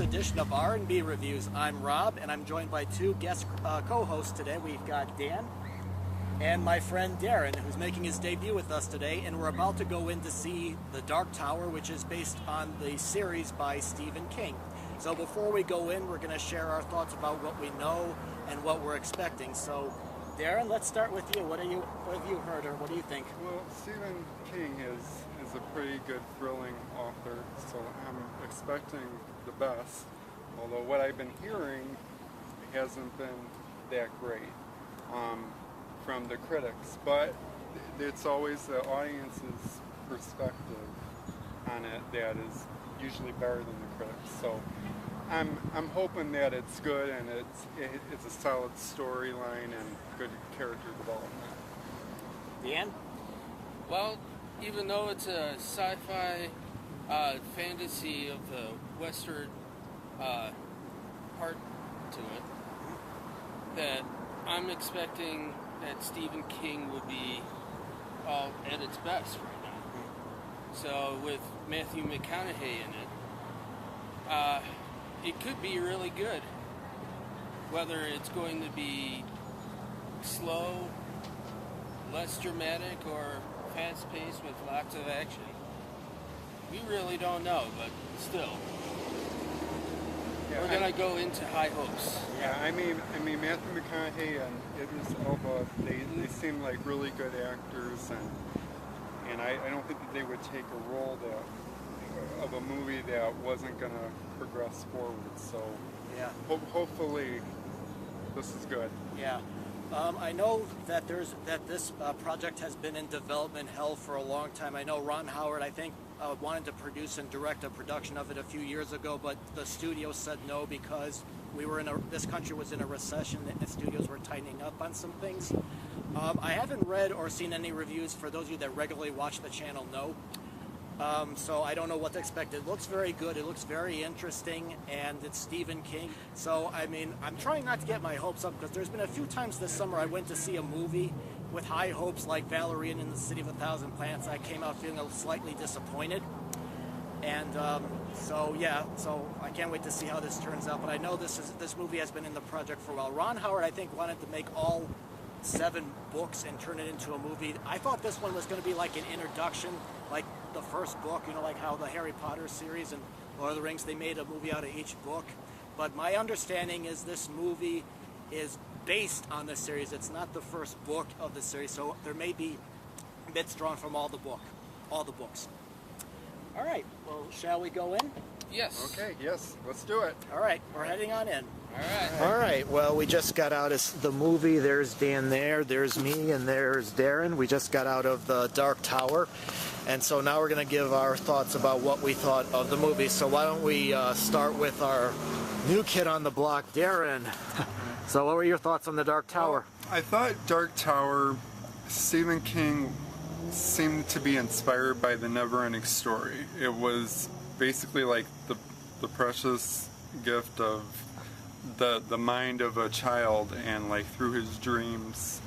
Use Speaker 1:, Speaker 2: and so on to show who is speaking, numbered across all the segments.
Speaker 1: edition of R&B Reviews. I'm Rob, and I'm joined by two guest co-hosts today. We've got Dan and my friend Darren, who's making his debut with us today, and we're about to go in to see The Dark Tower, which is based on the series by Stephen King. So before we go in, we're going to share our thoughts about what we know and what we're expecting. So, Darren, let's start with you. What have you heard, or what do you think?
Speaker 2: Well, Stephen King is a pretty good, thrilling author, so I'm expecting the best. Although what I've been hearing hasn't been that great from the critics, but it's always the audience's perspective on it that is usually better than the critics. So I'm hoping that it's good and it's a solid storyline and good character development.
Speaker 1: Dan?
Speaker 3: Well, even though it's a sci-fi fantasy of the western part to it, that I'm expecting that Stephen King would be at its best right now. So with Matthew McConaughey in it, it could be really good. Whether it's going to be slow, less dramatic, or fast-paced with lots of action, we really don't know, but still, we're gonna go into high hopes.
Speaker 2: Yeah, I mean Matthew McConaughey and Idris Elba, they seem like really good actors, and I don't think that they would take a role of a movie that wasn't gonna progress forward. So
Speaker 1: yeah,
Speaker 2: hopefully this is good.
Speaker 1: Yeah. I know that this project has been in development hell for a long time. I know Ron Howard, I think, wanted to produce and direct a production of it a few years ago, but the studio said no because this country was in a recession and the studios were tightening up on some things. I haven't read or seen any reviews. For those of you that regularly watch the channel know. So I don't know what to expect. It looks very good. It looks very interesting, and it's Stephen King. So, I mean, I'm trying not to get my hopes up because there's been a few times this summer I went to see a movie with high hopes like Valerian in the City of a Thousand Planets. I came out feeling slightly disappointed. And so I can't wait to see how this turns out. But I know this movie has been in the project for a while. Ron Howard, I think, wanted to make all 7 books and turn it into a movie. I thought this one was going to be like an introduction, like the first book, like how the Harry Potter series and Lord of the Rings, they made a movie out of each book. But my understanding is this movie is based on the series. It's not the first book of the series, so there may be bits drawn from all the books. All right, well, shall we go in?
Speaker 3: Yes.
Speaker 2: Okay, yes, let's do it.
Speaker 1: All right, we're heading on in.
Speaker 3: All
Speaker 1: right, well, we just got out of the movie. There's Dan there, there's me, and there's Darren. We just got out of The Dark Tower, and so now we're going to give our thoughts about what we thought of the movie. So why don't we start with our new kid on the block, Darren. So what were your thoughts on The Dark Tower?
Speaker 2: Well, I thought Dark Tower, Stephen King seemed to be inspired by The Never-Ending Story. It was basically like the precious gift of the mind of a child, and like through his dreams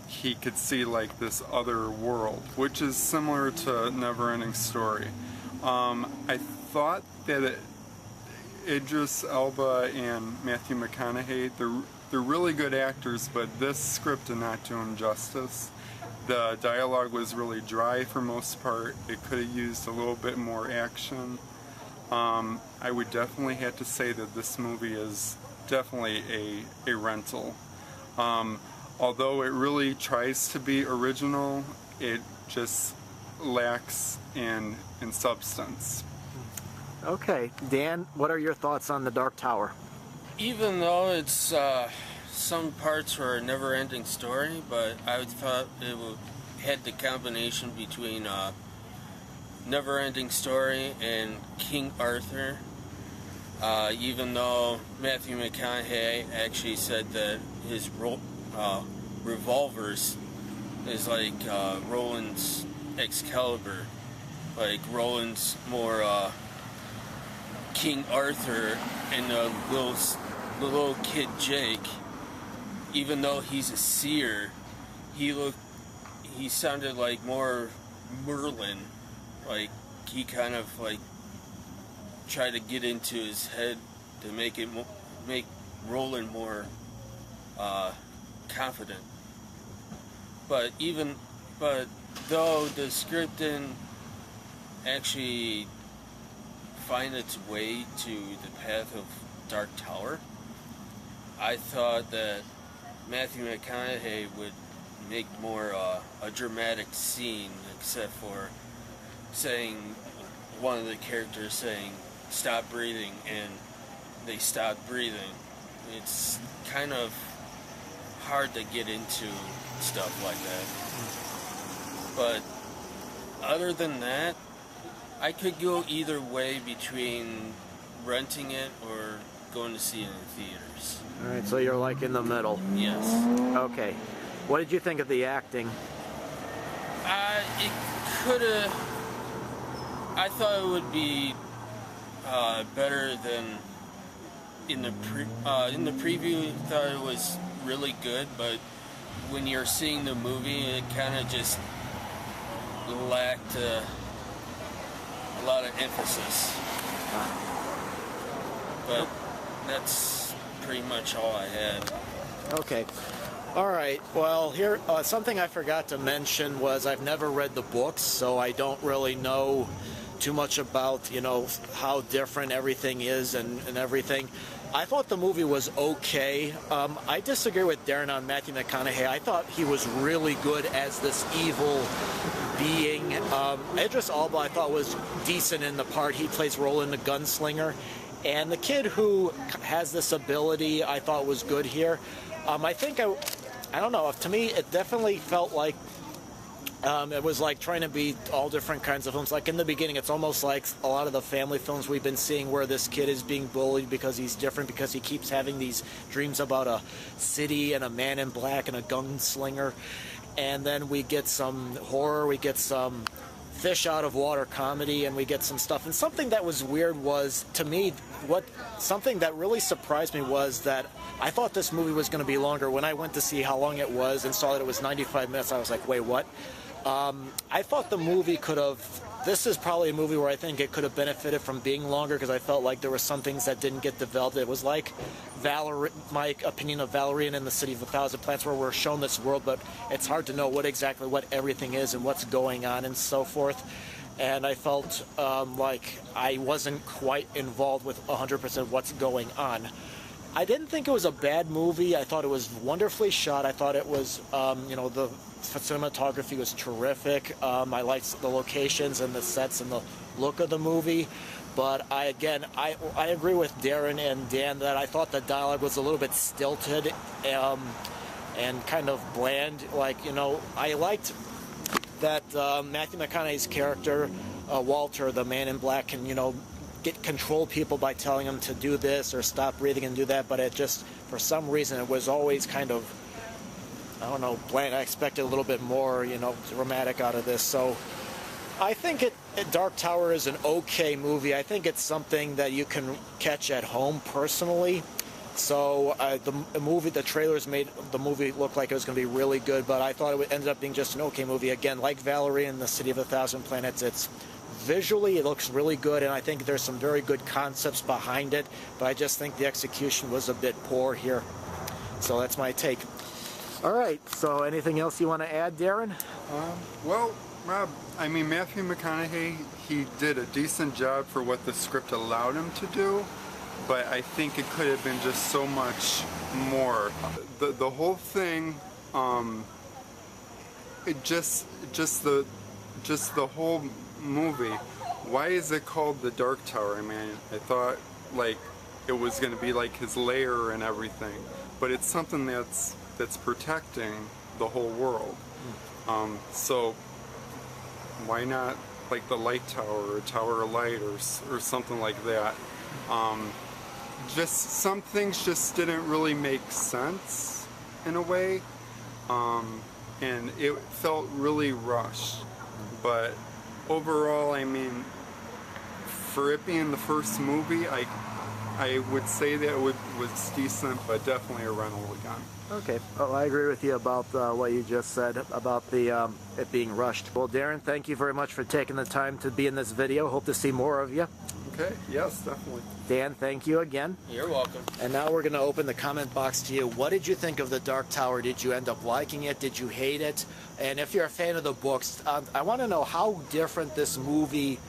Speaker 2: he could see like this other world, which is similar to Never-Ending Story. I thought that Idris Elba and Matthew McConaughey, they're really good actors, but this script did not do them justice. The dialogue was really dry for most part. It could have used a little bit more action. I would definitely have to say that this movie is definitely a rental. Although it really tries to be original, it just lacks in substance.
Speaker 1: Okay, Dan, what are your thoughts on The Dark Tower?
Speaker 3: Even though it's some parts were a never-ending story, but I thought it had the combination between Never-Ending Story and King Arthur. Even though Matthew McConaughey actually said that his revolvers is like Roland's Excalibur, like Roland's more King Arthur and the little kid Jake. Even though he's a seer, he sounded like more Merlin. Like he kind of like try to get into his head to make Roland more confident. But though the script didn't actually find its way to the path of Dark Tower, I thought that Matthew McConaughey would make more a dramatic scene, except for saying one of the characters saying stop breathing and they stopped breathing. It's kind of hard to get into stuff like that. But other than that, I could go either way between renting it or going to see it in theaters.
Speaker 4: All right, so you're like in the middle.
Speaker 3: Yes.
Speaker 4: Okay. What did you think of the acting?
Speaker 3: It could have. I thought it would be better than in the preview. I thought it was really good, but when you're seeing the movie, it kind of just lacked a lot of emphasis. But that's pretty much all I had.
Speaker 4: Okay. All right. Well, here something I forgot to mention was I've never read the books, so I don't really know too much about, you know, how different everything is and everything. I thought the movie was okay. I disagree with Darren on Matthew McConaughey. I thought he was really good as this evil being. Idris Elba I thought was decent in the part. He plays Roland the Gunslinger. And the kid who has this ability I thought was good here. I don't know, to me it definitely felt like it was like trying to be all different kinds of films. Like in the beginning, it's almost like a lot of the family films we've been seeing where this kid is being bullied because he's different, because he keeps having these dreams about a city and a man in black and a gunslinger. And then we get some horror, we get some fish out of water comedy, and we get some stuff. And something that was weird was, to me, something that really surprised me was that I thought this movie was going to be longer. When I went to see how long it was and saw that it was 95 minutes, I was like, wait, what? I thought the movie could have... This is probably a movie where I think it could have benefited from being longer, because I felt like there were some things that didn't get developed. It was like my opinion of Valerian in the City of a Thousand Planets, where we're shown this world, but it's hard to know what everything is and what's going on and so forth. And I felt like I wasn't quite involved with 100% what's going on. I didn't think it was a bad movie. I thought it was wonderfully shot. I thought it was, the cinematography was terrific. I liked the locations and the sets and the look of the movie. But I agree with Darren and Dan that I thought the dialogue was a little bit stilted and kind of bland. I liked that Matthew McConaughey's character, Walter, the man in black, can, control people by telling them to do this or stop breathing and do that, but it just, for some reason, it was always kind of, I don't know, bland. I expected a little bit more, dramatic out of this. So I think Dark Tower is an okay movie. I think it's something that you can catch at home personally. So the trailers made the movie look like it was going to be really good, but I thought it ended up being just an okay movie. Again, like Valerie and the City of a Thousand Planets, visually it looks really good, and I think there's some very good concepts behind it, but I just think the execution was a bit poor here. So that's my take. All right, so anything else you want to add, Darren?
Speaker 2: Well, Rob, Matthew McConaughey, he did a decent job for what the script allowed him to do, but I think it could have been just so much more. The whole thing, the whole movie, why is it called the Dark Tower? I thought it was going to be like his lair and everything, but it's something that's protecting the whole world. So why not like the Light Tower or Tower of Light or something like that? Just some things just didn't really make sense in a way, and it felt really rushed. But overall, for it being the first movie, I would say that it was decent, but definitely a rental again.
Speaker 4: Okay, well, I agree with you about what you just said about it being rushed. Well, Darren, thank you very much for taking the time to be in this video. Hope to see more of you.
Speaker 2: Okay, yes, definitely.
Speaker 4: Dan, thank you again.
Speaker 3: You're welcome.
Speaker 4: And now we're going to open the comment box to you. What did you think of The Dark Tower? Did you end up liking it? Did you hate it? And if you're a fan of the books, I want to know how different this movie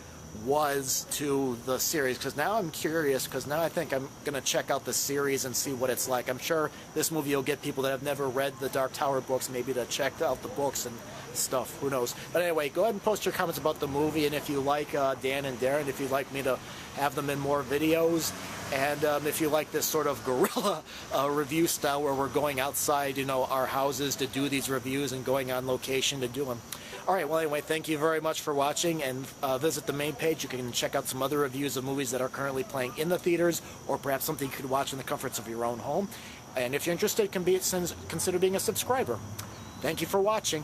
Speaker 4: was to the series, because now I'm curious, because now I think I'm going to check out the series and see what it's like. I'm sure this movie will get people that have never read the Dark Tower books maybe to check out the books and stuff. Who knows? But anyway, go ahead and post your comments about the movie, and if you like Dan and Darren, if you'd like me to have them in more videos, and if you like this sort of guerrilla review style where we're going outside, you know, our houses to do these reviews and going on location to do them. All right, well, anyway, thank you very much for watching, and visit the main page. You can check out some other reviews of movies that are currently playing in the theaters, or perhaps something you could watch in the comforts of your own home. And if you're interested, consider being a subscriber. Thank you for watching.